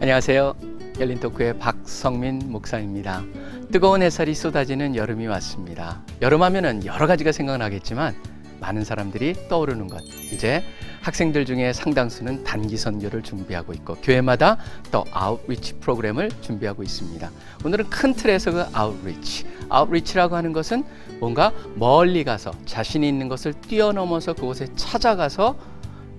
안녕하세요. 열린 토크의 박성민 목사입니다. 뜨거운 햇살이 쏟아지는 여름이 왔습니다. 여름하면은 여러 가지가 생각나겠지만 많은 사람들이 떠오르는 것. 이제 학생들 중에 상당수는 단기 선교를 준비하고 있고 교회마다 또 아웃리치 프로그램을 준비하고 있습니다. 오늘은 큰 틀에서 그 아웃리치라고 하는 것은 뭔가 멀리 가서 자신이 있는 것을 뛰어넘어서 그곳에 찾아가서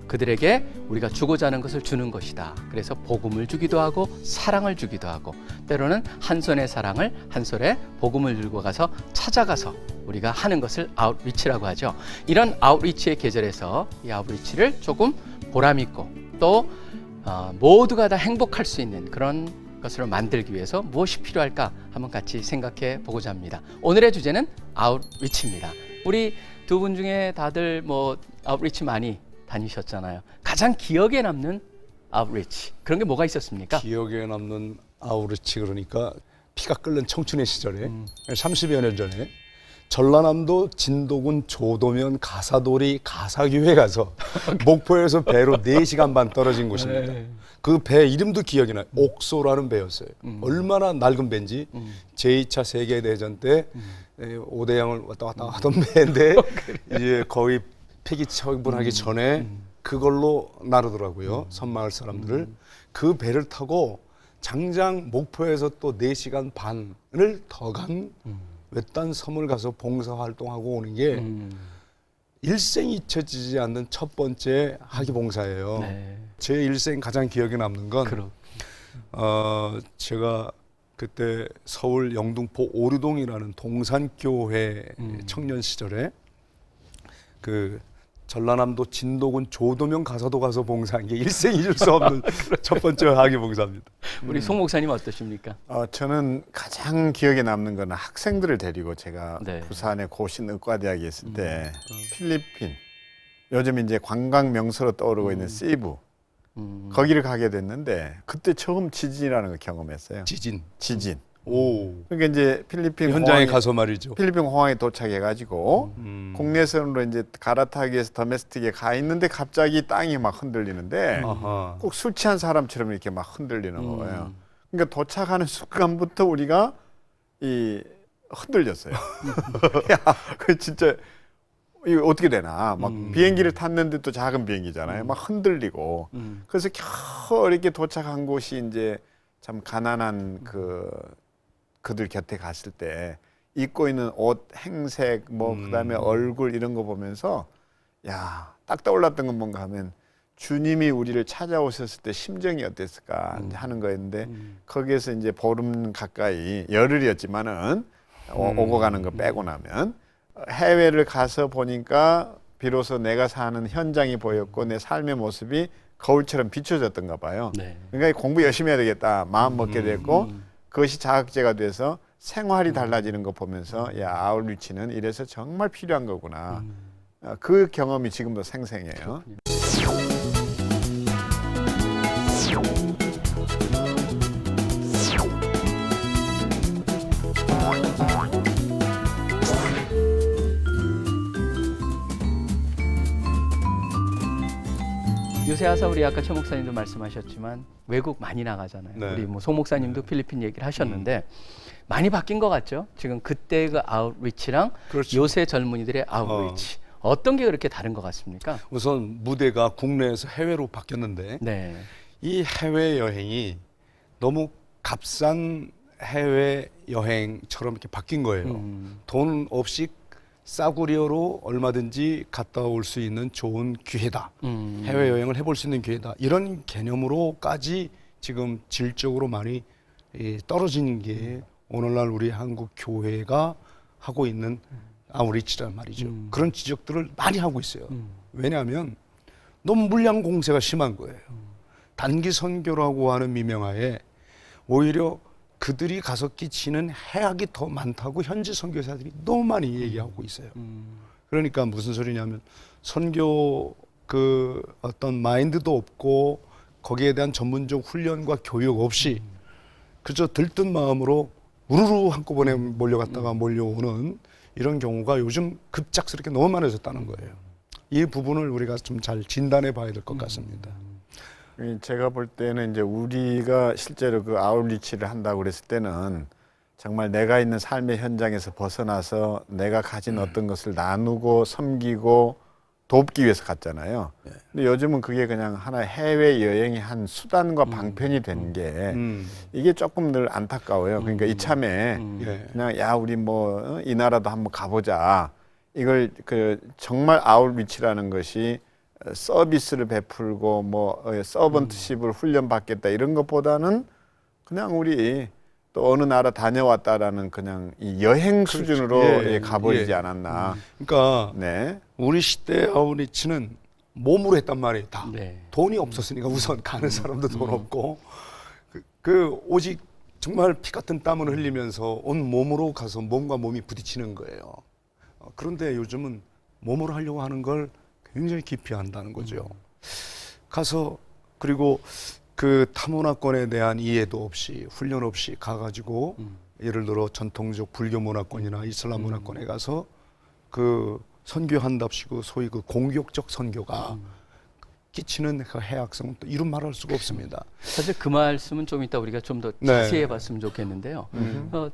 그들에게 우리가 주고자 하는 것을 주는 것이다. 그래서 복음을 주기도 하고 사랑을 주기도 하고 때로는 한 손에 사랑을 한 손에 복음을 들고 가서 찾아가서 우리가 하는 것을 아웃리치라고 하죠. 이런 아웃리치의 계절에서 이 아웃리치를 조금 보람 있고 또 모두가 다 행복할 수 있는 그런 것으로 만들기 위해서 무엇이 필요할까 한번 같이 생각해 보고자 합니다. 오늘의 주제는 아웃리치입니다. 우리 두 분 중에 다들 아웃리치 많이 다니셨잖아요. 가장 기억에 남는 아웃리치 그런 게 뭐가 있었습니까? 기억에 남는 아웃리치 그러니까 피가 끓는 청춘의 시절에 30여 년 전에 전라남도 진도군 조도면 가사도리 가사교회 가서 목포에서 배로 4시간 반 떨어진 곳입니다. 그 배 이름도 기억이 나요. 옥소라는 배였어요. 얼마나 낡은 배인지 제2차 세계대전 때 오대양을 왔다 갔다 하던 배인데 이제 거의 폐기 처분하기 전에 그걸로 나르더라고요. 섬마을 사람들을. 그 배를 타고 장장 목포에서 또 4시간 반을 더 간 외딴 섬을 가서 봉사활동하고 오는 게 일생 잊혀지지 않는 첫 번째 학위봉사예요. 네. 제 일생 가장 기억에 남는 건 제가 그때 서울 영등포 오류동이라는 동산교회 청년 시절에 그 전라남도 진도군 조도면 가사도 가서 봉사한 게 일생 잊을 수 없는 첫 번째 학위 봉사입니다. 우리 송 목사님 어떠십니까? 저는 가장 기억에 남는 건 학생들을 데리고 제가 네. 부산의 고신의과대학에 있을 때 필리핀, 요즘 이제 관광 명소로 떠오르고 있는 세부 거기를 가게 됐는데 그때 처음 지진이라는 걸 경험했어요. 지진. 오. 그러니까 이제 필리핀 현장에 가서 말이죠. 필리핀 공항에 도착해가지고 국내선으로 이제 갈아타기 위해서 더메스틱에 가 있는데 갑자기 땅이 막 흔들리는데 꼭 술 취한 사람처럼 이렇게 막 흔들리는 거예요. 그러니까 도착하는 순간부터 우리가 흔들렸어요. 야, 그 진짜 이거 어떻게 되나? 막 비행기를 탔는데 또 작은 비행기잖아요. 막 흔들리고. 그래서 겨우 이렇게 도착한 곳이 이제 참 가난한 그들 곁에 갔을 때 입고 있는 옷, 행색, 그다음에 얼굴 이런 거 보면서 야, 딱 떠올랐던 건 뭔가 하면 주님이 우리를 찾아오셨을 때 심정이 어땠을까 하는 거였는데 거기에서 이제 보름 가까이 열흘이었지만은 오고 가는 거 빼고 나면 해외를 가서 보니까 비로소 내가 사는 현장이 보였고 내 삶의 모습이 거울처럼 비춰졌던가 봐요. 네. 그러니까 공부 열심히 해야 되겠다 마음 먹게 됐고 그것이 자극제가 돼서 생활이 달라지는 거 보면서 야, 아웃리치는 이래서 정말 필요한 거구나. 그 경험이 지금도 생생해요. 요새 와서 우리 아까 최 목사님도 말씀하셨지만 외국 많이 나가잖아요. 네. 우리 송 목사님도 필리핀 얘기를 하셨는데 많이 바뀐 것 같죠? 지금 그때 그 아웃리치랑 그렇죠. 요새 젊은이들의 아웃리치 어떤 게 그렇게 다른 것 같습니까? 우선 무대가 국내에서 해외로 바뀌었는데 네. 이 해외 여행이 너무 값싼 해외 여행처럼 이렇게 바뀐 거예요. 돈 없이 싸구려로 얼마든지 갔다 올 수 있는 좋은 기회다. 해외여행을 해볼 수 있는 기회다. 이런 개념으로까지 지금 질적으로 많이 떨어지는 게 오늘날 우리 한국 교회가 하고 있는 아웃리치란 말이죠. 그런 지적들을 많이 하고 있어요. 왜냐하면 너무 물량 공세가 심한 거예요. 단기 선교라고 하는 미명하에 오히려 그들이 가서 끼치는 해악이 더 많다고 현지 선교사들이 너무 많이 얘기하고 있어요. 그러니까 무슨 소리냐면 선교 어떤 마인드도 없고 거기에 대한 전문적 훈련과 교육 없이 그저 들뜬 마음으로 우르르 한꺼번에 몰려갔다가 몰려오는 이런 경우가 요즘 급작스럽게 너무 많아졌다는 거예요. 이 부분을 우리가 좀 잘 진단해 봐야 될 것 같습니다. 제가 볼 때는 이제 우리가 실제로 그 아웃리치를 한다고 그랬을 때는 정말 내가 있는 삶의 현장에서 벗어나서 내가 가진 어떤 것을 나누고 섬기고 돕기 위해서 갔잖아요. 근데 요즘은 그게 그냥 하나의 해외 여행의 한 수단과 방편이 된 게 이게 조금 늘 안타까워요. 그러니까 이참에 예. 그냥 야 우리 뭐 이 나라도 한번 가보자. 이걸 그 정말 아웃리치라는 것이 서비스를 베풀고 뭐 서번트십을 훈련받겠다 이런 것보다는 그냥 우리 또 어느 나라 다녀왔다라는 그냥 이 여행 수준으로 예, 가버리지 예. 않았나. 그러니까 네. 우리 시대 아웃리치는 몸으로 했단 말이에요. 다 네. 돈이 없었으니까 우선 가는 사람도 돈 없고 그 오직 정말 피 같은 땀을 흘리면서 온 몸으로 가서 몸과 몸이 부딪히는 거예요. 그런데 요즘은 몸으로 하려고 하는 걸 굉장히 기피한다는 거죠. 가서 그리고 그 타문화권에 대한 이해도 없이 훈련 없이 가가지고 예를 들어 전통적 불교 문화권이나 이슬람 문화권에 가서 그 선교한답시고 소위 그 공격적 선교가 끼치는 그 해악성은 또 이루 말할 수가 없습니다. 사실 그 말씀은 좀 이따 우리가 좀 더 네. 자세히 해봤으면 좋겠는데요.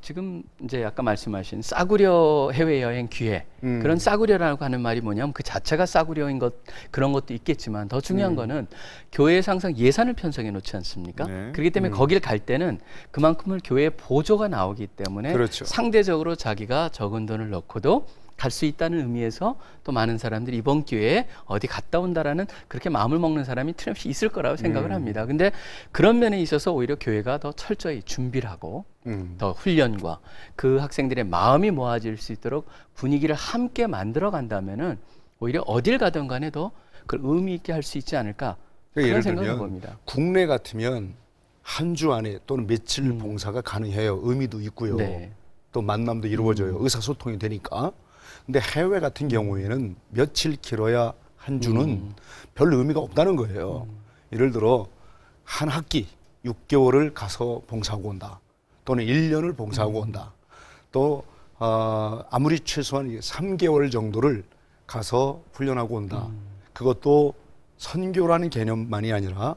지금 이제 아까 말씀하신 싸구려 해외여행 기회 그런 싸구려라고 하는 말이 뭐냐면 그 자체가 싸구려인 것 그런 것도 있겠지만 더 중요한 거는 교회에서 항상 예산을 편성해 놓지 않습니까? 네. 그렇기 때문에 거길 갈 때는 그만큼을 교회 보조가 나오기 때문에 그렇죠. 상대적으로 자기가 적은 돈을 넣고도 갈 수 있다는 의미에서 또 많은 사람들이 이번 기회에 어디 갔다 온다라는 그렇게 마음을 먹는 사람이 틀림없이 있을 거라고 생각을 합니다. 근데 그런 면에 있어서 오히려 교회가 더 철저히 준비를 하고 더 훈련과 그 학생들의 마음이 모아질 수 있도록 분위기를 함께 만들어 간다면은 오히려 어딜 가든 간에 더 그걸 의미 있게 할 수 있지 않을까 그런 예를 생각을 들면 봅니다. 국내 같으면 한 주 안에 또는 며칠 봉사가 가능해요. 의미도 있고요. 네. 또 만남도 이루어져요. 의사소통이 되니까. 근데 해외 같은 경우에는 며칠 길어야 한 주는 별 의미가 없다는 거예요. 예를 들어 한 학기 6개월을 가서 봉사하고 온다. 또는 1년을 봉사하고 온다. 또 아무리 최소한 3개월 정도를 가서 훈련하고 온다. 그것도 선교라는 개념만이 아니라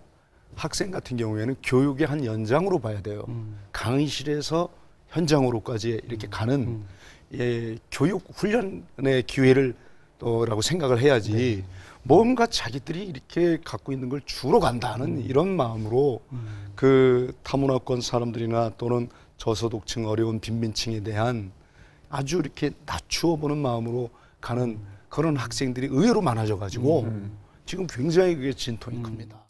학생 같은 경우에는 교육의 한 연장으로 봐야 돼요. 강의실에서 현장으로까지 이렇게 가는 교육 훈련의 기회를 라고 생각을 해야지 뭔가 자기들이 이렇게 갖고 있는 걸 주러 간다는 이런 마음으로 그 타문화권 사람들이나 또는 저소득층 어려운 빈민층에 대한 아주 이렇게 낮추어 보는 마음으로 가는 그런 학생들이 의외로 많아져 가지고 지금 굉장히 그게 진통이 큽니다.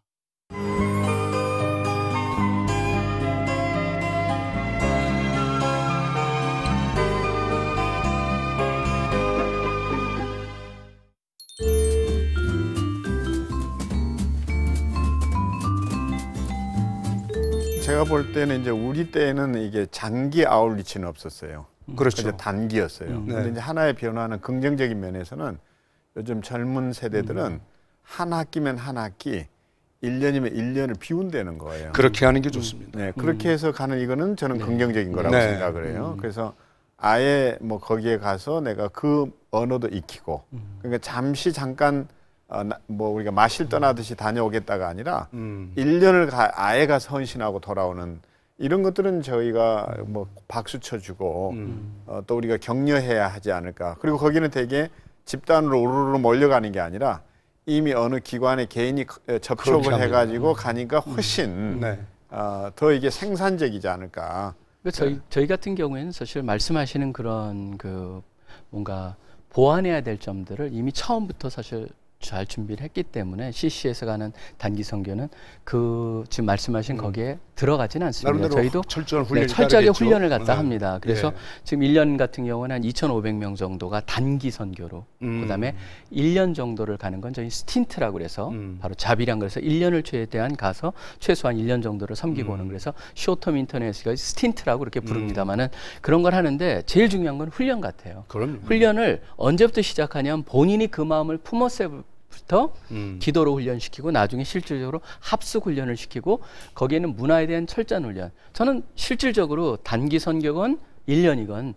제가 볼 때는 이제 우리 때는 이게 장기 아웃리치는 없었어요. 그렇죠. 이제 단기였어요. 네. 근데 이제 하나의 변화는 긍정적인 면에서는 요즘 젊은 세대들은 한 학기면 한 학기, 1년이면 1년을 비운다는 거예요. 그렇게 하는 게 좋습니다. 네, 그렇게 해서 가는 이거는 저는 긍정적인 거라고 네. 생각을 해요. 그래서 아예 뭐 거기에 가서 내가 그 언어도 익히고, 그러니까 잠시 잠깐 뭐 우리가 마실 떠나듯이 다녀오겠다가 아니라 1년을 아예 가서 헌신하고 돌아오는 이런 것들은 저희가 뭐 박수 쳐주고 또 우리가 격려해야 하지 않을까. 그리고 거기는 되게 집단으로 우르르 몰려가는 게 아니라 이미 어느 기관에 개인이 접촉을 그렇게 해가지고 가니까 훨씬 네. 더 이게 생산적이지 않을까. 그러니까 저희 같은 경우에는 사실 말씀하시는 그런 그 뭔가 보완해야 될 점들을 이미 처음부터 사실 잘 준비를 했기 때문에 CC에서 가는 단기 선교는 그 지금 말씀하신 거기에 들어가지는 않습니다. 나름대로 저희도 철저한 훈련이 철저하게 따르겠죠. 훈련을 갖다 네. 합니다. 그래서 예. 지금 1년 같은 경우는 한 2,500명 정도가 단기 선교로 그다음에 1년 정도를 가는 건 저희 스틴트라고 그래서 바로 자비랑 그래서 1년을 최대한 가서 최소한 1년 정도를 섬기고 오는 그래서 쇼텀 인터넷이 스틴트라고 그렇게 부릅니다만은 그런 걸 하는데 제일 중요한 건 훈련 같아요. 그럼요. 훈련을 언제부터 시작하냐면 본인이 그 마음을 품었을부터 기도로 훈련시키고 나중에 실질적으로 합숙 훈련을 시키고 거기에는 문화에 대한 철저한 훈련. 저는 실질적으로 단기 선교건 1년이건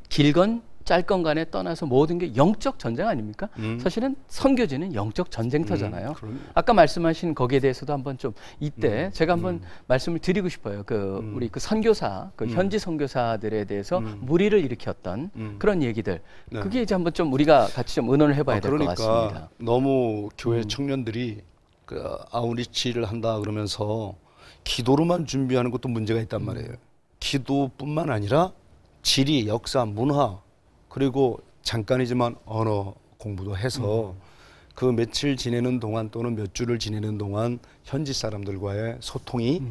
길건 짧건 간에 떠나서 모든 게 영적 전쟁 아닙니까? 사실은 선교지는 영적 전쟁터잖아요. 아까 말씀하신 거기에 대해서도 한번 좀 이때 제가 한번 말씀을 드리고 싶어요. 우리 그 선교사, 현지 선교사들에 대해서 무리를 일으켰던 그런 얘기들. 네. 그게 이제 한번 좀 우리가 같이 좀 의논을 해봐야 될 것 같습니다. 너무 교회 청년들이 그 아우리치를 한다 그러면서 기도로만 준비하는 것도 문제가 있단 말이에요. 기도뿐만 아니라 지리, 역사, 문화 그리고 잠깐이지만 언어 공부도 해서 그 며칠 지내는 동안 또는 몇 주를 지내는 동안 현지 사람들과의 소통이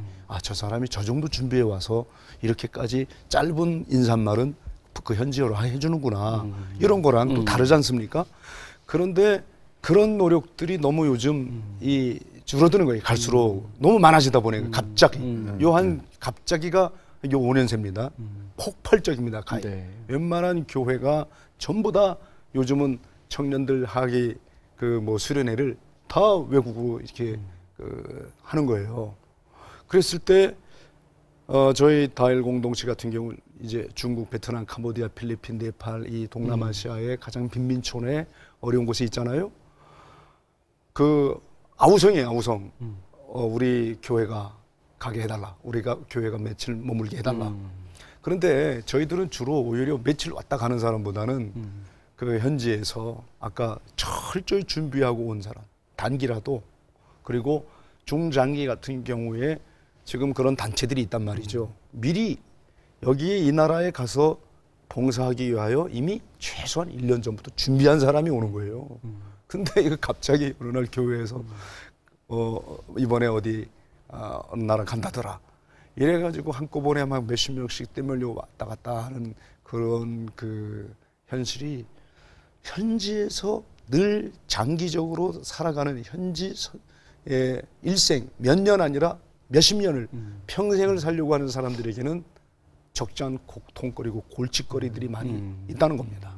저 사람이 저 정도 준비해 와서 이렇게까지 짧은 인사말은 그 현지어로 해주는구나 이런 거랑 또 다르지 않습니까? 그런데 그런 노력들이 너무 요즘 이 줄어드는 거예요. 갈수록 너무 많아지다 보니까 갑자기 갑자기가 이게 5년 새입니다. 폭발적입니다. 네. 웬만한 교회가 전부 다 요즘은 청년들 하기 그 뭐 수련회를 다 외국으로 이렇게 하는 거예요. 그랬을 때 저희 다일 공동체 같은 경우 이제 중국, 베트남, 캄보디아, 필리핀, 네팔 이 동남아시아의 가장 빈민촌에 어려운 곳에 있잖아요. 그 아우성이에요, 아우성. 우리 교회가 가게 해달라. 우리가 교회가 며칠 머물게 해달라. 그런데 저희들은 주로 오히려 며칠 왔다 가는 사람보다는 그 현지에서 아까 철저히 준비하고 온 사람, 단기라도 그리고 중장기 같은 경우에 지금 그런 단체들이 있단 말이죠. 미리 여기에 이 나라에 가서 봉사하기 위하여 이미 최소한 1년 전부터 준비한 사람이 오는 거예요. 근데 이거 갑자기 어느 날 교회에서 이번에 어디 어느 나라 간다더라. 이래가지고 한꺼번에 막 몇십 명씩 떼밀려 왔다 갔다 하는 그런 그 현실이 현지에서 늘 장기적으로 살아가는 현지의 일생 몇 년 아니라 몇십 년을 평생을 살려고 하는 사람들에게는 적지 않은 고통거리고 골칫거리들이 많이 있다는 겁니다.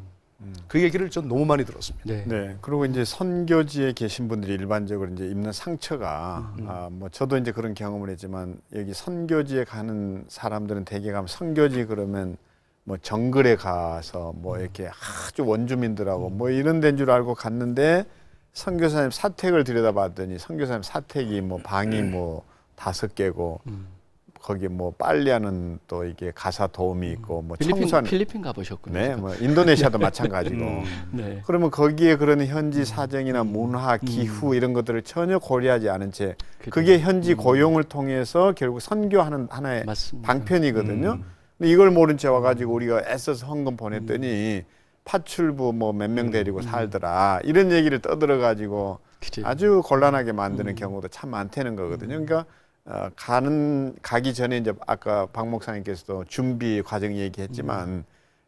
그 얘기를 전 너무 많이 들었습니다. 네. 네. 그리고 이제 선교지에 계신 분들이 일반적으로 이제 입는 상처가 뭐 저도 이제 그런 경험을 했지만 여기 선교지에 가는 사람들은 대개 가면 선교지 그러면 뭐 정글에 가서 뭐 이렇게 아주 원주민들하고 뭐 이런 데인 줄 알고 갔는데 선교사님 사택을 들여다봤더니 선교사님 사택이 뭐 방이 뭐 5개고 거기 뭐 빨래하는 또 이게 가사 도움이 있고 뭐 청소하는 필리핀 가보셨군요. 네, 뭐 인도네시아도 마찬가지고. 네. 그러면 거기에 그런 현지 사정이나 문화, 기후 이런 것들을 전혀 고려하지 않은 채 그게 현지 고용을 통해서 결국 선교하는 하나의 맞습니다. 방편이거든요. 근데 이걸 모른 채 와가지고 우리가 애써서 헌금 보냈더니 파출부 뭐 몇 명 데리고 살더라 이런 얘기를 떠들어가지고 그치. 아주 곤란하게 만드는 경우도 참 많다는 거거든요. 그러니까 가기 전에 이제 아까 박 목사님께서도 준비 과정 얘기했지만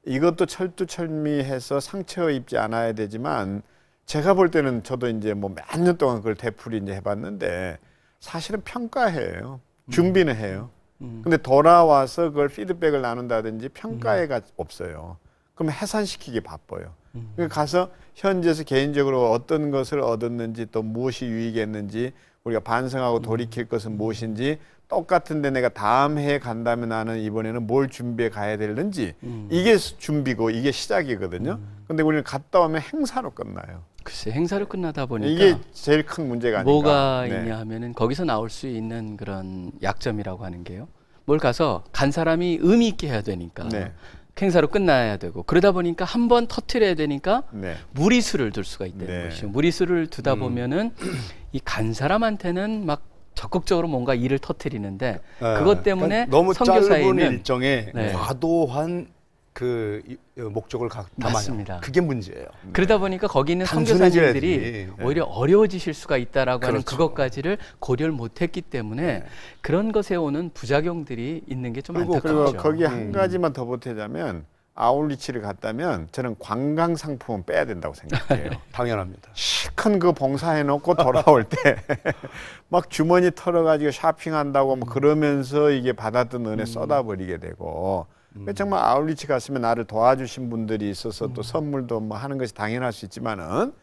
이것도 철두철미해서 상처 입지 않아야 되지만 제가 볼 때는 저도 이제 뭐 몇 년 동안 그걸 되풀이 이제 해봤는데 사실은 평가해요. 준비는 해요. 근데 돌아와서 그걸 피드백을 나눈다든지 평가회가 없어요. 그러면 해산시키기 바빠요. 그러니까 가서 현지에서 개인적으로 어떤 것을 얻었는지 또 무엇이 유익했는지 우리가 반성하고 돌이킬 것은 무엇인지 똑같은데 내가 다음 해에 간다면 나는 이번에는 뭘 준비해 가야 되는지 이게 준비고 이게 시작이거든요. 근데 우리는 갔다 오면 행사로 끝나요. 글쎄 행사로 끝나다 보니까 이게 제일 큰 문제가 아닌가. 뭐가 네. 있냐 하면은 거기서 나올 수 있는 그런 약점이라고 하는 게요. 뭘 가서 간 사람이 의미 있게 해야 되니까 네. 행사로 끝나야 되고 그러다 보니까 한 번 터트려야 되니까 네. 무리수를 둘 수가 있다는 네. 것이죠. 무리수를 두다 보면은 이 간 사람한테는 막 적극적으로 뭔가 일을 터트리는데 그것 때문에 그러니까 너무 짧은 선교사에는 일정에 네. 과도한 그 목적을 담아요. 맞습니다. 그게 문제예요. 그러다 보니까 거기는 단순해져야지. 선교사님들이 네. 오히려 어려워지실 수가 있다라고 하는 그렇죠. 그것까지를 고려를 못했기 때문에 네. 그런 것에 오는 부작용들이 있는 게 좀 그리고 안타깝죠. 거기에 한 가지만 더 보태자면 아울리치를 갔다면 저는 관광 상품은 빼야 된다고 생각해요. 당연합니다. 큰 그 봉사해놓고 돌아올 때 막 주머니 털어가지고 쇼핑한다고 뭐 그러면서 이게 받았던 은혜 쏟아버리게 되고 정말 아울리치 갔으면 나를 도와주신 분들이 있어서 또 선물도 뭐 하는 것이 당연할 수 있지만은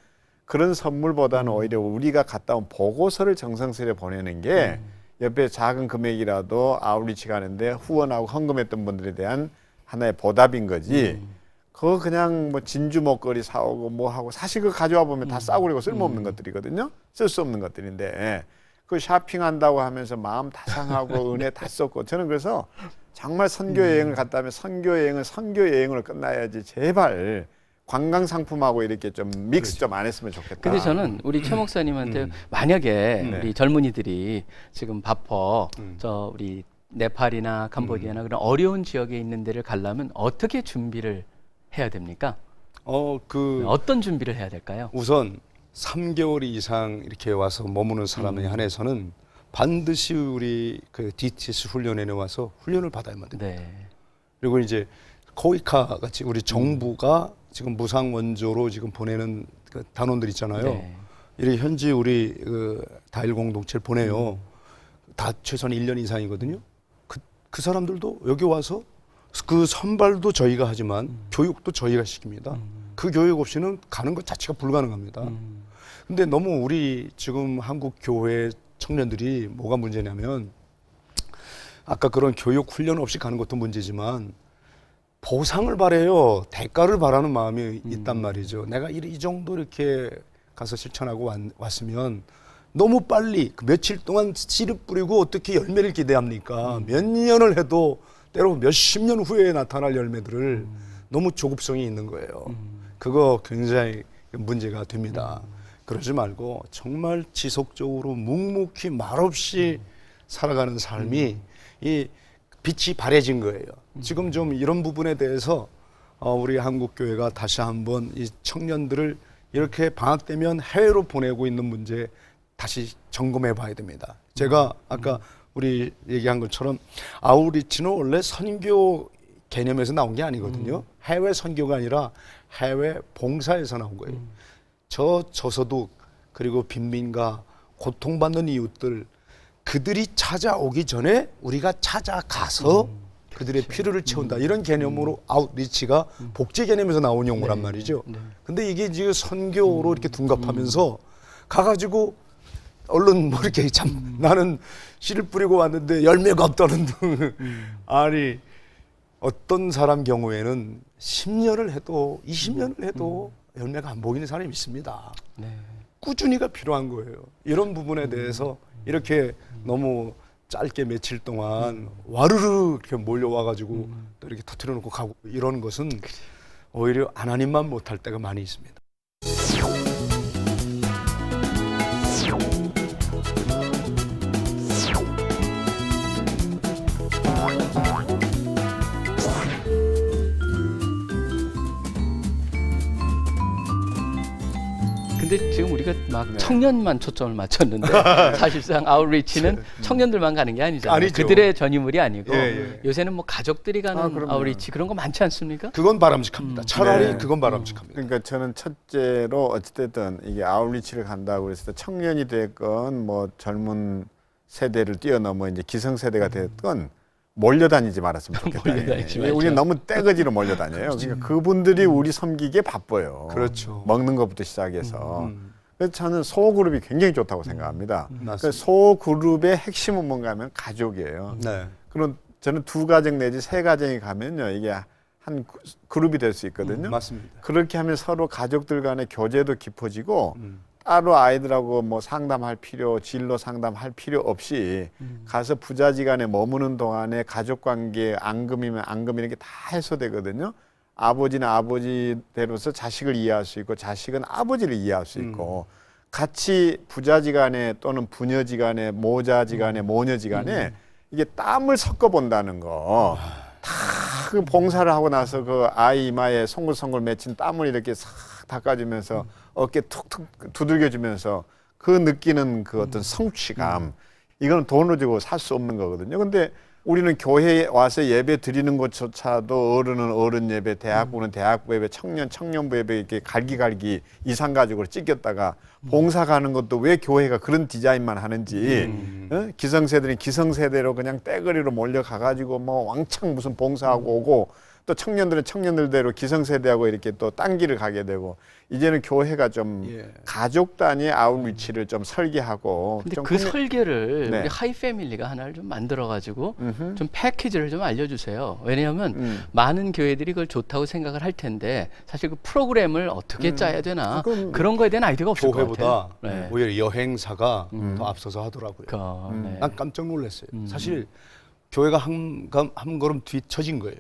그런 선물보다는 오히려 우리가 갔다 온 보고서를 정성스레 보내는 게 옆에 작은 금액이라도 아울리치 가는데 후원하고 헌금했던 분들에 대한 하나의 보답인 거지. 그거 그냥 뭐 진주 목걸이 사오고 뭐 하고 사실 그 가져와 보면 다 싸구려고 쓸모없는 것들이거든요. 쓸 수 없는 것들인데 그 쇼핑한다고 하면서 마음 다 상하고 은혜 다 썼고 저는 그래서 정말 선교 여행을 갔다 하면 선교 여행은 선교 여행으로 끝나야지 제발 관광 상품하고 이렇게 좀 믹스 좀 안 했으면 좋겠다. 근데 저는 우리 최 목사님한테 만약에 우리 젊은이들이 지금 바빠 저 우리 네팔이나 캄보디아나 그런 어려운 지역에 있는 데를 가려면 어떻게 준비를 해야 됩니까? 어떤 준비를 해야 될까요? 우선 3개월 이상 이렇게 와서 머무는 사람에 한해서는 반드시 우리 그 DTS 훈련에 와서 훈련을 받아야만 됩니다. 네. 그리고 이제 코이카 같이 우리 정부가 지금 무상 원조로 지금 보내는 그 단원들 있잖아요. 네. 이렇게 현지 우리 그 다일 공동체를 보내요. 다 최소한 1년 이상이거든요. 그 사람들도 여기 와서 그 선발도 저희가 하지만 교육도 저희가 시킵니다. 그 교육 없이는 가는 것 자체가 불가능합니다. 근데 너무 우리 지금 한국 교회 청년들이 뭐가 문제냐면 아까 그런 교육 훈련 없이 가는 것도 문제지만 보상을 바래요. 대가를 바라는 마음이 있단 말이죠. 내가 이 정도 이렇게 가서 실천하고 왔으면 너무 빨리 그 며칠 동안 씨를 뿌리고 어떻게 열매를 기대합니까? 몇 년을 해도 때로 몇십 년 후에 나타날 열매들을 너무 조급성이 있는 거예요. 그거 굉장히 문제가 됩니다. 그러지 말고 정말 지속적으로 묵묵히 말없이 살아가는 삶이 이 빛이 바래진 거예요. 지금 좀 이런 부분에 대해서 우리 한국 교회가 다시 한번 이 청년들을 이렇게 방학 되면 해외로 보내고 있는 문제 다시 점검해 봐야 됩니다. 제가 아까 우리 얘기한 것처럼 아웃리치는 원래 선교 개념에서 나온 게 아니거든요. 해외 선교가 아니라 해외 봉사에서 나온 거예요. 저 저서도 그리고 빈민가 고통받는 이웃들 그들이 찾아오기 전에 우리가 찾아가서 그들의 필요를 채운다. 이런 개념으로 아웃리치가 복지 개념에서 나온 용어란 말이죠. 근데 이게 지금 선교로 이렇게 둔갑하면서 가가지고 얼른 뭐 이렇게 참 나는 씨를 뿌리고 왔는데 열매가 없다는 등 아니 어떤 사람 경우에는 10년을 해도 20년을 해도 열매가 안 보이는 사람이 있습니다. 네. 꾸준히가 필요한 거예요. 이런 부분에 대해서 이렇게 너무 짧게 며칠 동안 와르르 이렇게 몰려와가지고 또 이렇게 터뜨려 놓고 가고 이런 것은 오히려 하나님만 못할 때가 많이 있습니다. 근데 지금 우리가 막 청년만 초점을 맞췄는데 사실상 아웃리치는 청년들만 가는 게 아니잖아요. 아니죠. 그들의 전유물이 아니고 예. 요새는 뭐 가족들이 가는 그럼요. 아웃리치 그런 거 많지 않습니까? 그건 바람직합니다. 차라리 네. 그건 바람직합니다. 그러니까 저는 첫째로 어찌됐든 이게 아웃리치를 간다고 그랬을 때 청년이 됐건 뭐 젊은 세대를 뛰어넘어 이제 기성세대가 됐건 몰려다니지 말았으면 좋겠다. 몰려다니지 말자. 우리 너무 떼거지로 몰려다녀요. 그러니까 그분들이 우리 섬기기에 바빠요. 그렇죠. 먹는 것부터 시작해서. 그래서 저는 소그룹이 굉장히 좋다고 생각합니다. 그러니까 맞습니다. 소그룹의 핵심은 뭔가 하면 가족이에요. 네. 그럼 저는 2가정 내지 3가정이 가면요. 이게 한 그룹이 될 수 있거든요. 맞습니다. 그렇게 하면 서로 가족들 간의 교제도 깊어지고 따로 아이들하고 뭐 상담할 필요, 진로 상담할 필요 없이 가서 부자지간에 머무는 동안에 가족관계 앙금이면 앙금 이런 게 다 해소되거든요. 아버지는 아버지대로서 자식을 이해할 수 있고 자식은 아버지를 이해할 수 있고 같이 부자지간에 또는 부녀지간에 모자지간에 모녀지간에 이게 땀을 섞어본다는 거. 다 그 봉사를 하고 나서 그 아이 이마에 송글송글 맺힌 땀을 이렇게 싹 닦아주면서 어깨 툭툭 두들겨주면서 그 느끼는 그 어떤 성취감 이거는 돈을 주고 살 수 없는 거거든요. 근데 우리는 교회에 와서 예배 드리는 것조차도 어른은 어른 예배, 대학부는 대학부 예배, 청년부 예배 이렇게 갈기갈기 이상 가지고 찢겼다가 봉사 가는 것도 왜 교회가 그런 디자인만 하는지 기성세대는 기성세대로 그냥 떼거리로 몰려가가지고 뭐 왕창 무슨 봉사하고 오고 또 청년들은 청년들대로 기성세대하고 이렇게 또 딴 길을 가게 되고 이제는 교회가 좀 예. 가족 단위 아웃리치를 좀 설계하고 근데 좀 그 설계를 네. 우리 하이 패밀리가 하나를 좀 만들어 가지고 음흠. 좀 패키지를 좀 알려주세요. 왜냐하면 많은 교회들이 그걸 좋다고 생각을 할 텐데 사실 그 프로그램을 어떻게 짜야 되나 그건 그런 거에 대한 아이디어가 없을 것 교회보다 같아요. 네. 오히려 여행사가 더 앞서서 하더라고요. 네. 난 깜짝 놀랐어요. 사실 교회가 한 걸음 뒤처진 거예요.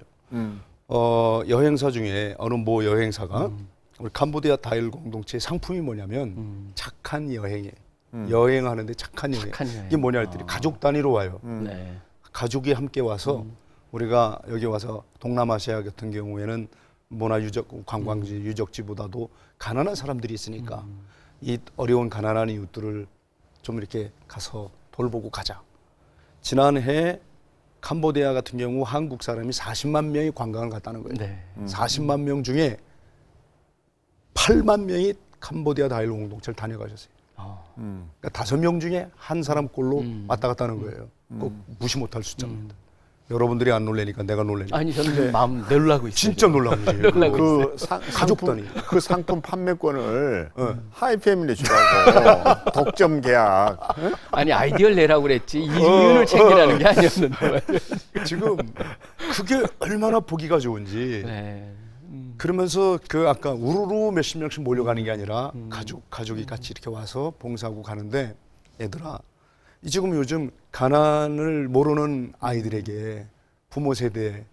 여행사 중에 어느 모 여행사가 우리 캄보디아 다일 공동체의 상품이 뭐냐면 착한 여행이에요. 여행하는데 착한 여행. 착한 여행. 이게 뭐냐 했더니 가족 단위로 와요. 네. 가족이 함께 와서 우리가 여기 와서 동남아시아 같은 경우에는 문화유적 관광지 유적지보다도 가난한 사람들이 있으니까 이 어려운 가난한 이웃들을 좀 이렇게 가서 돌보고 가자. 지난해 캄보디아 같은 경우 한국 사람이 40만 명이 관광을 갔다는 거예요. 네. 40만 명 중에 8만 명이 캄보디아 다일 공동체를 다녀가셨어요. 그러니까 5명 중에 한 사람꼴로 왔다 갔다 하는 거예요. 꼭 무시 못할 숫자입니다. 여러분들이 안 놀래니까 내가 놀래니까. 아니 저는 마음 놀라고 있어요. 진짜 놀라운 거예요. 그 가족 단위. 그 상품 판매권을 하이패밀리 주라고 독점 계약. 아니 아이디어를 내라고 그랬지 이윤을 챙기라는 게 아니었는데. 지금 그게 얼마나 보기가 좋은지. 네. 그러면서 그 아까 우르르 몇십 명씩 몰려가는 게 아니라 가족이 같이 이렇게 와서 봉사하고 가는데 얘들아 지금 요즘 가난을 모르는 아이들에게 부모 세대에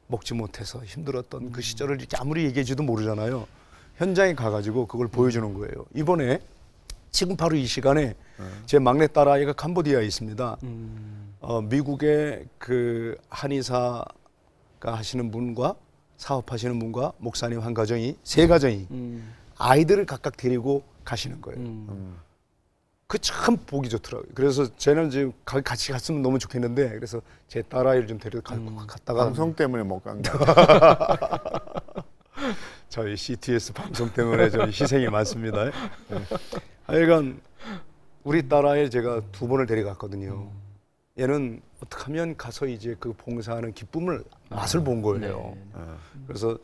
먹지 못해서 힘들었던 그 시절을 이렇게 아무리 얘기해줘도 모르잖아요. 현장에 가가지고 그걸 보여주는 거예요. 이번에 지금 바로 이 시간에 제 막내 딸아이가 캄보디아에 있습니다. 미국의 그 한의사가 하시는 분과 사업하시는 분과 목사님 한 가정이 세 가정이 아이들을 각각 데리고 가시는 거예요. 그 참 보기 좋더라고요. 그래서 쟤는 지금 같이 갔으면 너무 좋겠는데 그래서 제 딸아이를 좀 데리고 갔다가 방송 때문에 못 간 거야. 저희 CTS 방송 때문에 좀 희생이 많습니다. 하여간 우리 딸아이 제가 2번을 데려갔거든요. 얘는 어떻게 하면 가서 이제 그 봉사하는 기쁨을 맛을 본 거예요. 네. 그래서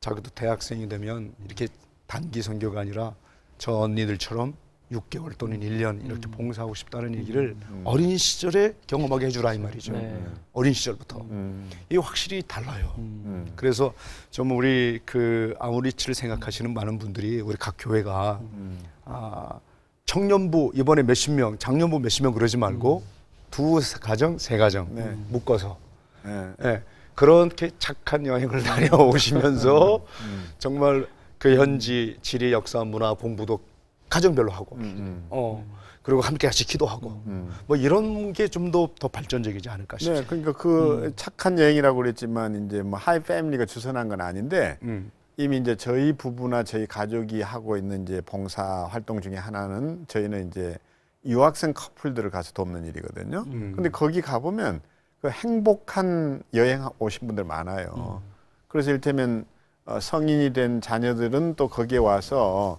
자기도 대학생이 되면 이렇게 단기 선교가 아니라 저 언니들처럼 6개월 또는 1년 이렇게 봉사하고 싶다는 얘기를 어린 시절에 경험하게 해주라 이 말이죠. 네. 어린 시절부터. 이게 확실히 달라요. 그래서 좀 우리 그 아우리치를 생각하시는 많은 분들이 우리 각 교회가 청년부 이번에 몇십 명, 작년부 몇십 명 그러지 말고 2가정, 3가정 묶어서 예, 그렇게 착한 여행을 다녀오시면서 정말 그 현지 지리, 역사, 문화 공부도 가정별로 하고 그리고 함께 같이 기도하고 뭐 이런 게 좀 더 발전적이지 않을까 싶습니다. 네, 그러니까 그 착한 여행이라고 그랬지만 이제 뭐 하이 패밀리가 주선한 건 아닌데 이미 이제 저희 부부나 저희 가족이 하고 있는 이제 봉사 활동 중에 하나는 저희는 이제 유학생 커플들을 가서 돕는 일이거든요. 근데 거기 가보면 그 행복한 여행 오신 분들 많아요. 그래서 이를테면 성인이 된 자녀들은 또 거기에 와서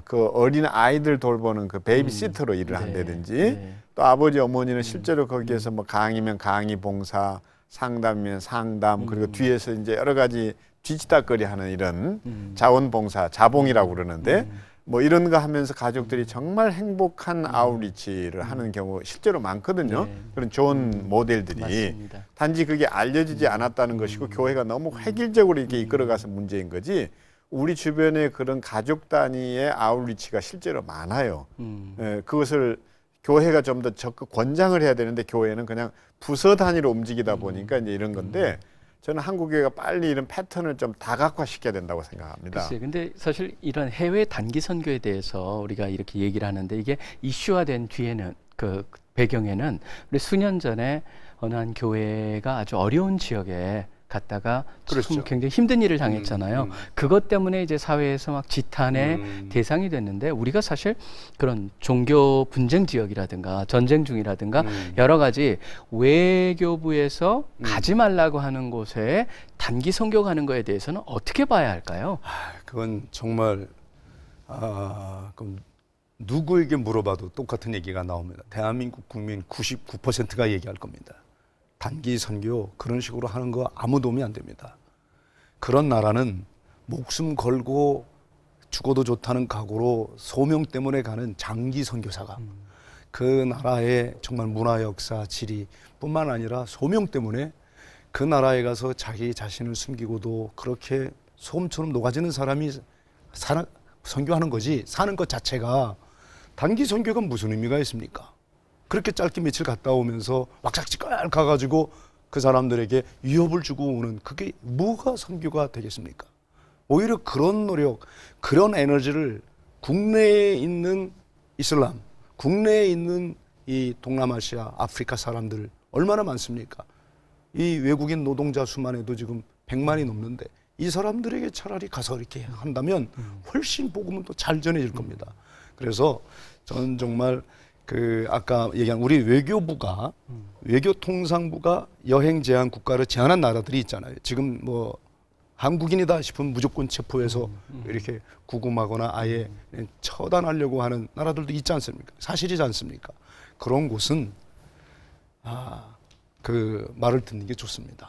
그 어린 아이들 돌보는 그 베이비시터로 일을 한다든지 또 아버지 어머니는 실제로 거기에서 뭐 강의면 강의 봉사, 상담이면 상담 그리고 뒤에서 이제 여러 가지 뒤치다거리 하는 이런 자원봉사, 자봉이라고 그러는데 뭐 이런 거 하면서 가족들이 정말 행복한 아웃리치를 하는 경우 실제로 많거든요. 그런 좋은 모델들이. 맞습니다. 단지 그게 알려지지 않았다는 것이고 교회가 너무 획일적으로 이렇게 이끌어가서 문제인 거지. 우리 주변에 그런 가족 단위의 아웃리치가 실제로 많아요. 예, 그것을 교회가 좀 더 적극 권장을 해야 되는데 교회는 그냥 부서 단위로 움직이다 보니까 이제 이런 건데 저는 한국 교회가 빨리 이런 패턴을 좀 다각화시켜야 된다고 생각합니다. 글쎄요. 근데 사실 이런 해외 단기 선교에 대해서 우리가 이렇게 얘기를 하는데 이게 이슈화된 뒤에는 그 배경에는 우리 수년 전에 어느 한 교회가 아주 어려운 지역에 갔다가 그렇죠. 참 굉장히 힘든 일을 당했잖아요. 그것 때문에 이제 사회에서 막 지탄의 대상이 됐는데 우리가 사실 그런 종교 분쟁 지역이라든가 전쟁 중이라든가 여러 가지 외교부에서 가지 말라고 하는 곳에 단기 선교 가는 거에 대해서는 어떻게 봐야 할까요? 그건 정말 그럼 누구에게 물어봐도 똑같은 얘기가 나옵니다. 대한민국 국민 99%가 얘기할 겁니다. 단기 선교 그런 식으로 하는 거 아무 도움이 안 됩니다. 그런 나라는 목숨 걸고 죽어도 좋다는 각오로 소명 때문에 가는 장기 선교사가 그 나라의 정말 문화, 역사, 지리 뿐만 아니라 소명 때문에 그 나라에 가서 자기 자신을 숨기고도 그렇게 소금처럼 녹아지는 사람이 선교하는 거지, 사는 것 자체가 단기 선교가 무슨 의미가 있습니까? 그렇게 짧게 며칠 갔다 오면서 왁작지껄 가가지고 그 사람들에게 위협을 주고 오는, 그게 뭐가 선교가 되겠습니까? 오히려 그런 노력, 그런 에너지를 국내에 있는 이슬람, 국내에 있는 이 동남아시아, 아프리카 사람들 얼마나 많습니까? 이 외국인 노동자 수만 해도 지금 100만이 넘는데 이 사람들에게 차라리 가서 이렇게 한다면 훨씬 복음은 또 잘 전해질 겁니다. 그래서 저는 정말 그 아까 얘기한 우리 외교부가 외교통상부가 여행 제한 국가를 제한한 나라들이 있잖아요. 지금 뭐 한국인이다 싶으면 무조건 체포해서 이렇게 구금하거나 아예 처단하려고 하는 나라들도 있지 않습니까? 사실이지 않습니까? 그런 곳은 그 말을 듣는 게 좋습니다.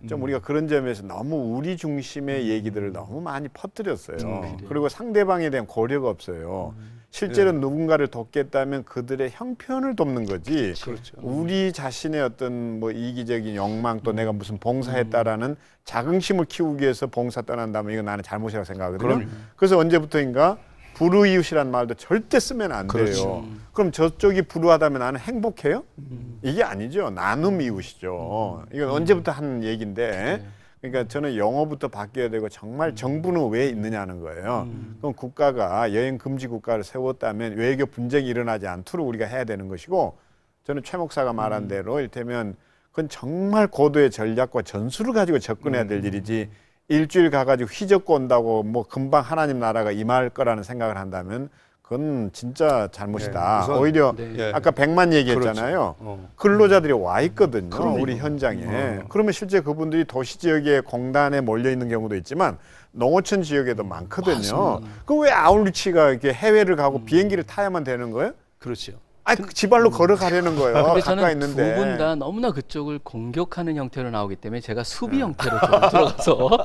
좀 우리가 그런 점에서 너무 우리 중심의 얘기들을 너무 많이 퍼뜨렸어요. 그리고 상대방에 대한 고려가 없어요. 실제로 누군가를 돕겠다면 그들의 형편을 돕는 거지. 그렇죠. 우리 자신의 어떤 뭐 이기적인 욕망 또 내가 무슨 봉사했다라는 자긍심을 키우기 위해서 봉사 떠난다면 이건 나는 잘못이라고 생각하거든요. 그래서 언제부터인가 불우이웃이란 말도 절대 쓰면 안 돼요. 그렇죠. 그럼 저쪽이 불우하다면 나는 행복해요? 이게 아니죠. 나눔 이웃이죠. 이건 언제부터 한 얘기인데, 그러니까 저는 영어부터 바뀌어야 되고 정말 정부는 왜 있느냐는 거예요. 그럼 국가가 여행 금지 국가를 세웠다면 외교 분쟁이 일어나지 않도록 우리가 해야 되는 것이고, 저는 최 목사가 말한 대로 이를테면 그건 정말 고도의 전략과 전술을 가지고 접근해야 될 일이지, 일주일 가가지고 휘젓고 온다고 뭐 금방 하나님 나라가 임할 거라는 생각을 한다면 그건 진짜 잘못이다. 네, 오히려 네. 아까 100만 얘기했잖아요. 그렇죠. 근로자들이 와 있거든요. 그러니까. 우리 현장에. 그러면 실제 그분들이 도시 지역에 공단에 몰려 있는 경우도 있지만 농어촌 지역에도 많거든요. 그 왜 아울리치가 이렇게 해외를 가고 비행기를 타야만 되는 거예요? 그렇죠. 아니 그 지발로 걸어가려는 거예요. 근데 가까이 저는 있는데. 두 분 다 너무나 그쪽을 공격하는 형태로 나오기 때문에 제가 수비 형태로 좀 들어가서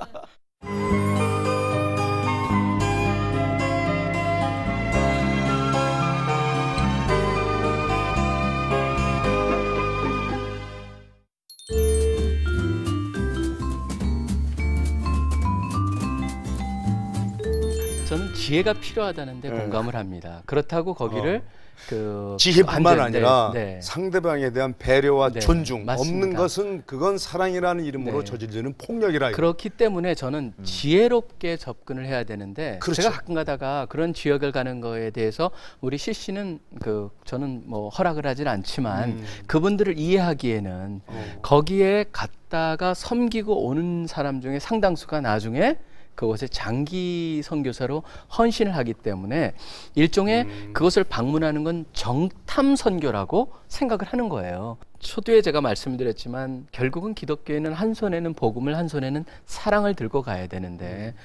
저는 지혜가 필요하다는데 공감을 합니다. 그렇다고 거기를 그 지혜뿐만 완전- 아니라 네. 상대방에 대한 배려와 네, 존중 맞습니다. 없는 것은 그건 사랑이라는 이름으로 네. 저지르는 폭력이라. 그렇기 때문에 저는 지혜롭게 접근을 해야 되는데 그렇죠. 제가 가끔 가다가 그런 지역을 가는 거에 대해서 우리 CC는 그 저는 뭐 허락을 하진 않지만 그분들을 이해하기에는 거기에 갔다가 섬기고 오는 사람 중에 상당수가 나중에 그곳에 장기 선교사로 헌신을 하기 때문에 일종의 그것을 방문하는 건 정탐 선교라고 생각을 하는 거예요. 초두에 제가 말씀드렸지만 결국은 기독교회는 한 손에는 복음을 한 손에는 사랑을 들고 가야 되는데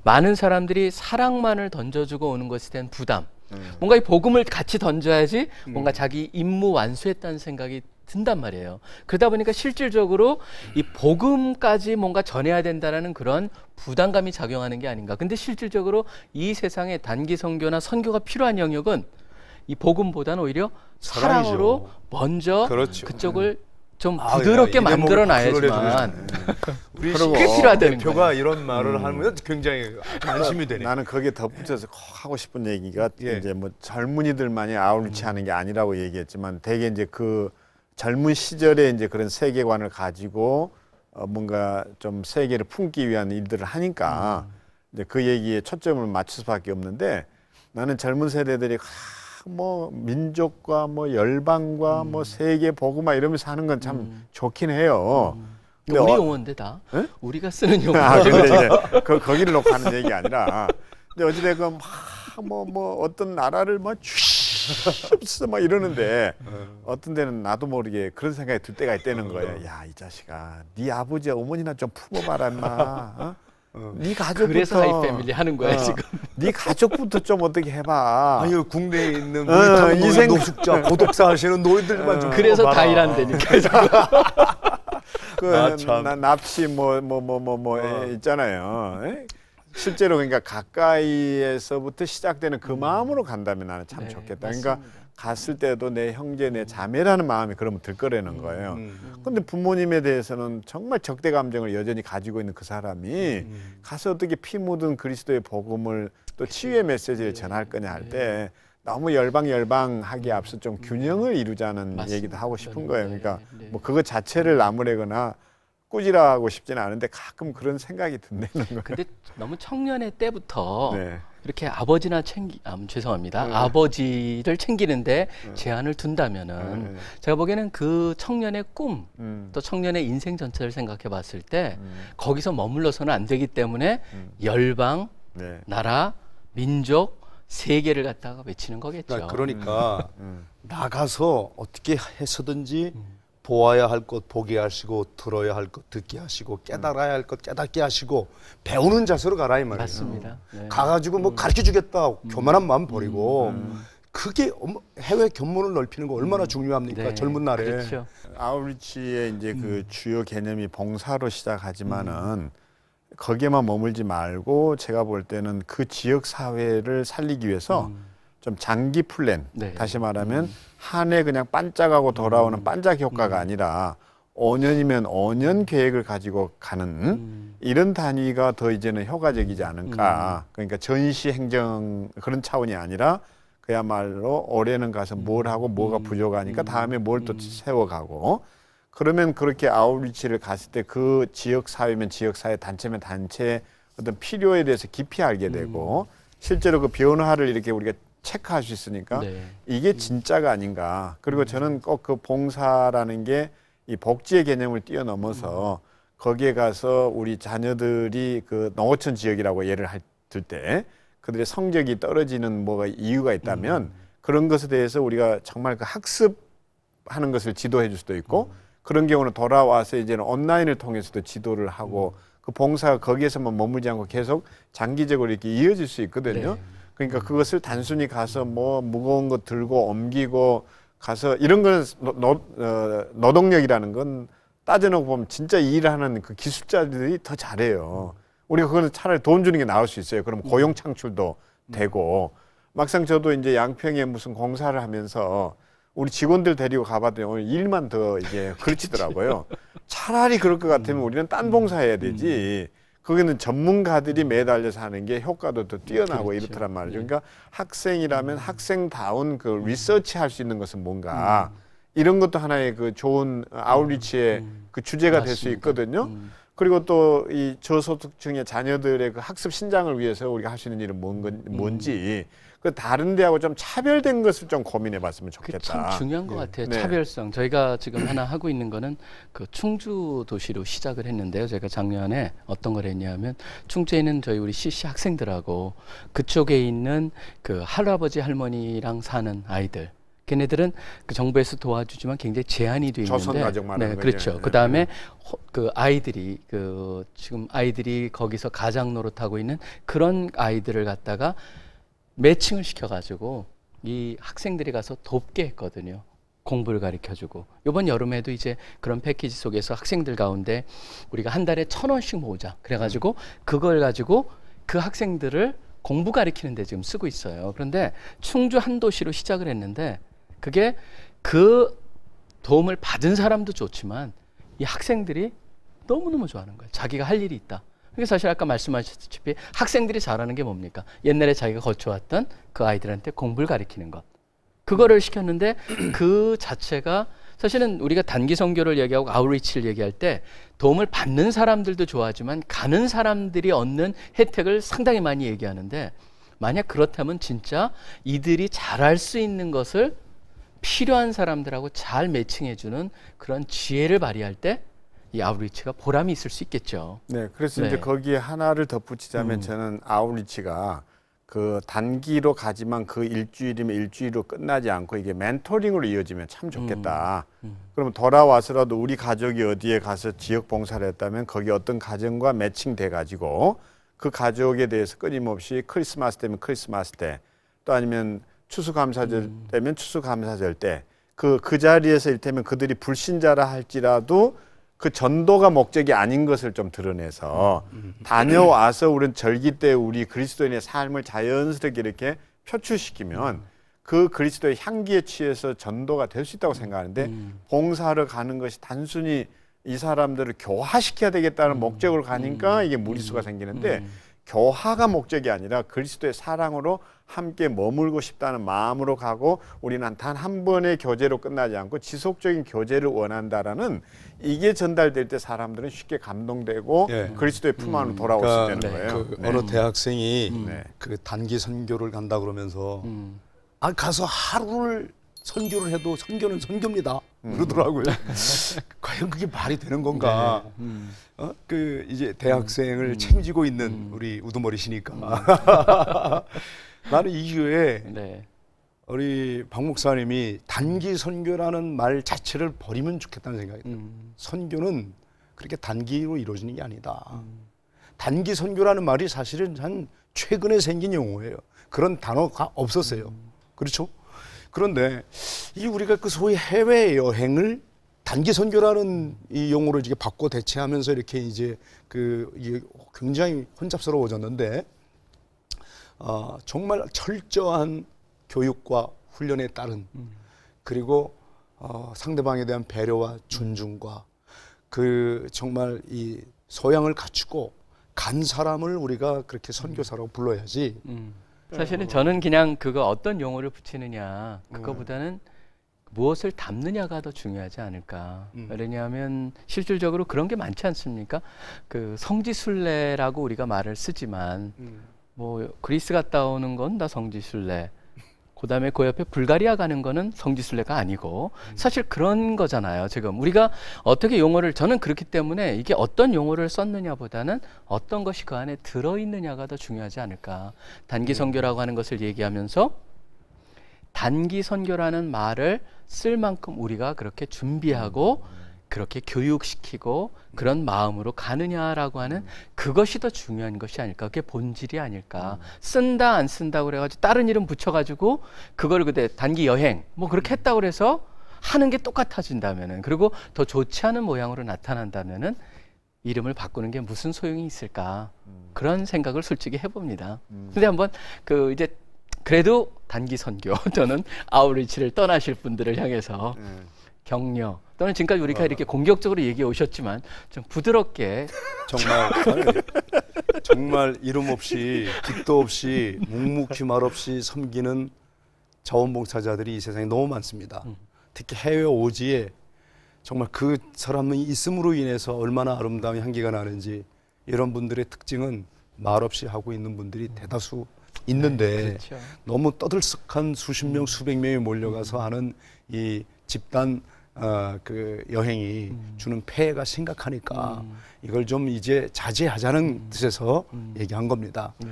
많은 사람들이 사랑만을 던져주고 오는 것에 대한 부담, 뭔가 이 복음을 같이 던져야지 뭔가 자기 임무 완수했다는 생각이 든단 말이에요. 그러다 보니까 실질적으로 이 복음까지 뭔가 전해야 된다라는 그런 부담감이 작용하는 게 아닌가. 근데 실질적으로 이 세상에 단기 선교나 선교가 필요한 영역은 이 복음보다는 오히려 사랑이죠. 사랑으로 먼저 그렇죠. 그쪽을 좀 아, 부드럽게 야, 이 대목을 만들어 놔야지만 우리 그리고 그게 필요하다는 대표가 거예요. 이런 말을 하면 굉장히 안심이 되네. 나는 거기에 덧붙여서 꼭 하고 싶은 얘기가 예. 이제 뭐 젊은이들만이 아울리치 하는 게 아니라고 얘기했지만 대개 이제 그 젊은 시절에 이제 그런 세계관을 가지고 뭔가 좀 세계를 품기 위한 일들을 하니까 이제 그 얘기에 초점을 맞출 수밖에 없는데 나는 젊은 세대들이 뭐 민족과 뭐 열방과 뭐 세계 복음화 이러면서 하는 건 참 좋긴 해요. 근데 우리 용어인데 다 예? 우리가 쓰는 용어. 아, 근데 이제 거기를 놓고 하는 얘기 아니라 근데 어찌됐건 뭐 어떤 나라를 뭐 쥐 막 이러는데 어떤 데는 나도 모르게 그런 생각이 들 때가 있다는 거예요. 야, 이 자식아, 네 아버지 어머니나 좀 품어봐라 임마. 어? 네 가족부터. 그래서 하이패밀리 하는 거야 지금. 네 가족부터 좀 어떻게 해봐. 아유 국내에 있는 이 우리 생- 노숙자, 고독사 하시는 노인들만 좀 그래서 봐라. 다 일한다니까 지금. 그 참. 납치 있잖아요. 예? 실제로 그러니까 가까이에서부터 시작되는 그 마음으로 간다면 나는 참 네, 좋겠다. 맞습니다. 그러니까 갔을 때도 내 형제, 내 자매라는 마음이 그러면 들 거라는 거예요. 근데 부모님에 대해서는 정말 적대 감정을 여전히 가지고 있는 그 사람이 가서 어떻게 피 묻은 그리스도의 복음을 또 치유의 메시지를 전할 거냐 할 때 너무 열방하기에 앞서 좀 균형을 이루자는 맞습니다. 얘기도 하고 싶은 거예요. 그러니까 네. 뭐 그거 자체를 나무래거나 꾸지라하고 싶지는 않은데 가끔 그런 생각이 든다는 거예요. 근데 너무 청년의 때부터 네. 이렇게 아버지나 죄송합니다. 아버지를 챙기는데 제한을 둔다면은 제가 보기에는 그 청년의 꿈, 또 청년의 인생 전체를 생각해 봤을 때 거기서 머물러서는 안 되기 때문에 열방, 네. 나라, 민족, 세계를 갖다가 외치는 거겠죠. 그러니까 나가서 어떻게 해서든지 보아야 할 것 보게 하시고 들어야 할 것 듣게 하시고 깨달아야 할 것 깨닫게 하시고 배우는 자세로 가라 이 말이에요. 맞습니다. 네. 가가지고 뭐 가르쳐주겠다 교만한 마음 버리고 그게 해외 견문을 넓히는 거 얼마나 중요합니까? 네, 젊은 날에. 그렇죠. 아우리치의 이제 그 주요 개념이 봉사로 시작하지만은 거기에만 머물지 말고 제가 볼 때는 그 지역 사회를 살리기 위해서 좀 장기 플랜, 네. 다시 말하면 한 해 그냥 반짝하고 돌아오는 반짝 효과가 아니라 5년이면 5년 계획을 가지고 가는 이런 단위가 더 이제는 효과적이지 않을까. 그러니까 전시 행정 그런 차원이 아니라 그야말로 올해는 가서 뭘 하고 뭐가 부족하니까 다음에 뭘 또 세워가고 그러면 그렇게 아웃리치를 갔을 때 그 지역 사회면 지역 사회, 단체면 단체 어떤 필요에 대해서 깊이 알게 되고 실제로 그 변화를 이렇게 우리가 체크할 수 있으니까 네. 이게 진짜가 아닌가. 그리고 저는 꼭 그 봉사라는 게 이 복지의 개념을 뛰어넘어서 거기에 가서 우리 자녀들이 그 농어촌 지역이라고 예를 들 때 그들의 성적이 떨어지는 뭐가 이유가 있다면 그런 것에 대해서 우리가 정말 그 학습하는 것을 지도해 줄 수도 있고 그런 경우는 돌아와서 이제는 온라인을 통해서도 지도를 하고 그 봉사가 거기에서만 머물지 않고 계속 장기적으로 이렇게 이어질 수 있거든요. 네. 그러니까 그것을 단순히 가서 뭐 무거운 것 들고 옮기고 가서 이런 거는 노동력이라는 건 따져놓고 보면 진짜 일하는 그 기술자들이 더 잘해요. 우리가 그거는 차라리 돈 주는 게 나을 수 있어요. 그럼 고용 창출도 되고 막상 저도 이제 양평에 무슨 공사를 하면서 우리 직원들 데리고 가봤더니 오늘 일만 더 이게 그르치더라고요. 차라리 그럴 것 같으면 우리는 딴 봉사해야 되지. 거기는 전문가들이 매달려서 하는 게 효과도 더 뛰어나고 그렇죠. 이렇더란 말이죠. 그러니까 학생이라면 학생다운 그 리서치 할 수 있는 것은 뭔가 이런 것도 하나의 그 좋은 아웃리치의 그 주제가 될 수 맞습니다. 있거든요. 그리고 또 이 저소득층의 자녀들의 그 학습 신장을 위해서 우리가 할 수 있는 일은 뭔지 그 다른 데하고 좀 차별된 것을 좀 고민해 봤으면 그게 좋겠다. 참 중요한 것 같아요. 네. 차별성. 저희가 지금 하나 하고 있는 거는 그 충주 도시로 시작을 했는데요. 제가 작년에 어떤 걸 했냐면 충주에 있는 저희 우리 CC 학생들하고 그쪽에 있는 그 할아버지 할머니랑 사는 아이들. 걔네들은 그 정부에서 도와주지만 굉장히 제한이 돼 있는데, 조선 가족 말하는 네, 거죠. 그렇죠. 네. 그 다음에 그 아이들이 그 지금 아이들이 거기서 가장 노릇하고 있는 그런 아이들을 갖다가 매칭을 시켜가지고 이 학생들이 가서 돕게 했거든요. 공부를 가르쳐주고 이번 여름에도 이제 그런 패키지 속에서 학생들 가운데 우리가 한 달에 1,000원씩 모으자 그래가지고 그걸 가지고 그 학생들을 공부 가르치는 데 지금 쓰고 있어요. 그런데 충주 한 도시로 시작을 했는데 그게 그 도움을 받은 사람도 좋지만 이 학생들이 너무너무 좋아하는 거예요. 자기가 할 일이 있다. 그게 사실 아까 말씀하셨다시피 학생들이 잘하는 게 뭡니까? 옛날에 자기가 거쳐왔던 그 아이들한테 공부를 가르치는 것. 그거를 시켰는데 그 자체가 사실은 우리가 단기 선교를 얘기하고 아웃리치를 얘기할 때 도움을 받는 사람들도 좋아하지만 가는 사람들이 얻는 혜택을 상당히 많이 얘기하는데 만약 그렇다면 진짜 이들이 잘할 수 있는 것을 필요한 사람들하고 잘 매칭해주는 그런 지혜를 발휘할 때 이 아웃리치가 보람이 있을 수 있겠죠. 네, 그래서 네. 이제 거기에 하나를 덧붙이자면 저는 아웃리치가 그 단기로 가지만 그 일주일이면 일주일로 끝나지 않고 이게 멘토링으로 이어지면 참 좋겠다. 그러면 돌아와서라도 우리 가족이 어디에 가서 지역 봉사를 했다면 거기 어떤 가정과 매칭돼 가지고 그 가족에 대해서 끊임없이 크리스마스 때면 크리스마스 때 또 아니면 추수감사절 때면 추수감사절 때 그 자리에서 일테면 그들이 불신자라 할지라도 그 전도가 목적이 아닌 것을 좀 드러내서 다녀와서 우리는 절기 때 우리 그리스도인의 삶을 자연스럽게 이렇게 표출시키면 그 그리스도의 향기에 취해서 전도가 될 수 있다고 생각하는데 봉사하러 가는 것이 단순히 이 사람들을 교화시켜야 되겠다는 목적으로 가니까 이게 무리수가 생기는데 교화가 목적이 아니라 그리스도의 사랑으로 함께 머물고 싶다는 마음으로 가고 우리는 단 한 번의 교제로 끝나지 않고 지속적인 교제를 원한다라는 이게 전달될 때 사람들은 쉽게 감동되고 예. 그리스도의 품 안으로 돌아올 수 있다는 거예요. 그 어느 대학생이 네. 그 단기 선교를 간다 그러면서 가서 하루를 선교를 해도 선교는 선교입니다. 그러더라고요. 과연 그게 말이 되는 건가? 그 이제 대학생을 책임지고 있는 우리 우두머리시니까 나는 이 기회에 네. 우리 박 목사님이 단기 선교라는 말 자체를 버리면 좋겠다는 생각이 들어요. 선교는 그렇게 단기로 이루어지는 게 아니다. 단기 선교라는 말이 사실은 한 최근에 생긴 용어예요. 그런 단어가 없었어요. 그렇죠? 그런데 이 우리가 그 소위 해외 여행을 단기 선교라는 이 용어를 이렇게 바꿔 대체하면서 이렇게 이제 그 이게 굉장히 혼잡스러워졌는데 정말 철저한 교육과 훈련에 따른 그리고 상대방에 대한 배려와 존중과 그 정말 이 소양을 갖추고 간 사람을 우리가 그렇게 선교사라고 불러야지. 사실은 저는 그냥 그거 어떤 용어를 붙이느냐 그거보다는 무엇을 담느냐가 더 중요하지 않을까. 왜냐하면 실질적으로 그런 게 많지 않습니까? 그 성지순례라고 우리가 말을 쓰지만 뭐 그리스 갔다 오는 건 다 성지순례. 그다음에 그 옆에 불가리아 가는 거는 성지순례가 아니고 사실 그런 거잖아요. 지금 우리가 어떻게 용어를 저는 그렇기 때문에 이게 어떤 용어를 썼느냐보다는 어떤 것이 그 안에 들어있느냐가 더 중요하지 않을까. 단기 선교라고 하는 것을 얘기하면서 단기 선교라는 말을 쓸 만큼 우리가 그렇게 준비하고 그렇게 교육시키고 그런 마음으로 가느냐라고 하는 그것이 더 중요한 것이 아닐까. 그게 본질이 아닐까. 쓴다 안 쓴다고 그래가지고 다른 이름 붙여가지고 그걸 그때 단기 여행 뭐 그렇게 했다고 그래서 하는 게 똑같아진다면은 그리고 더 좋지 않은 모양으로 나타난다면은 이름을 바꾸는 게 무슨 소용이 있을까. 그런 생각을 솔직히 해봅니다. 근데 한번 그 이제 그래도 단기 선교 저는 아웃리치를 떠나실 분들을 향해서 격려 또는 지금까지 우리가 이렇게 공격적으로 얘기해 오셨지만 좀 부드럽게 정말 이름 없이 깃도 없이 묵묵히 말 없이 섬기는 자원봉사자들이 이 세상에 너무 많습니다. 특히 해외 오지에 정말 그 사람이 있음으로 인해서 얼마나 아름다운 향기가 나는지 이런 분들의 특징은 말 없이 하고 있는 분들이 대다수 있는데 그렇죠. 너무 떠들썩한 수십 명 수백 명이 몰려가서 하는 이 집단 그 여행이 주는 폐해가 심각하니까 이걸 좀 이제 자제하자는 뜻에서 얘기한 겁니다. 네.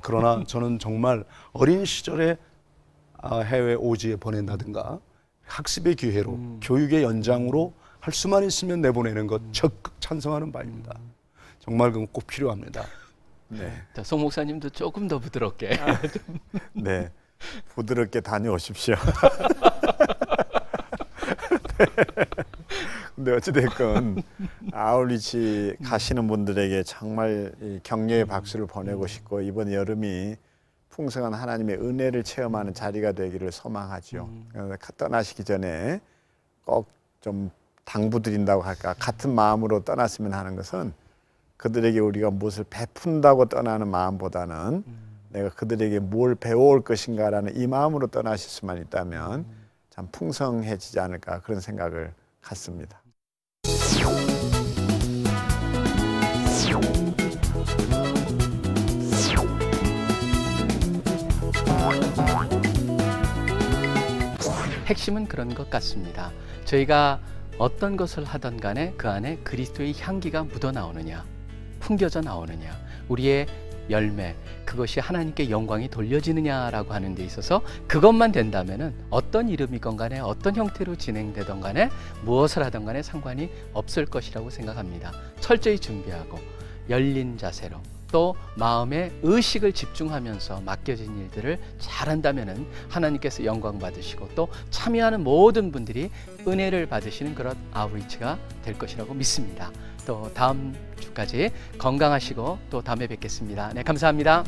그러나 저는 정말 어린 시절에 해외 오지에 보낸다든가 학습의 기회로 교육의 연장으로 할 수만 있으면 내보내는 것 적극 찬성하는 바입니다. 정말 그건 꼭 필요합니다. 네. 자, 송 목사님도 조금 더 부드럽게. 네. 부드럽게 다녀오십시오. 근데 어찌됐건 아울리치 가시는 분들에게 정말 이 격려의 박수를 보내고 싶고 이번 여름이 풍성한 하나님의 은혜를 체험하는 자리가 되기를 소망하죠. 떠나시기 전에 꼭 좀 당부드린다고 할까 같은 마음으로 떠났으면 하는 것은 그들에게 우리가 무엇을 베푼다고 떠나는 마음보다는 내가 그들에게 뭘 배워올 것인가라는 이 마음으로 떠나실 수만 있다면 참 풍성해지지 않을까 그런 생각을 갖습니다. 핵심은 그런 것 같습니다. 저희가 어떤 것을 하던 간에 그 안에 그리스도의 향기가 묻어 나오느냐, 풍겨져 나오느냐, 우리의 열매, 그것이 하나님께 영광이 돌려지느냐라고 하는 데 있어서 그것만 된다면은 어떤 이름이건 간에 어떤 형태로 진행되던 간에 무엇을 하던 간에 상관이 없을 것이라고 생각합니다. 철저히 준비하고 열린 자세로 또 마음의 의식을 집중하면서 맡겨진 일들을 잘한다면은 하나님께서 영광 받으시고 또 참여하는 모든 분들이 은혜를 받으시는 그런 아우리치가 될 것이라고 믿습니다. 또 다음 주까지 건강하시고 또 다음에 뵙겠습니다. 네, 감사합니다.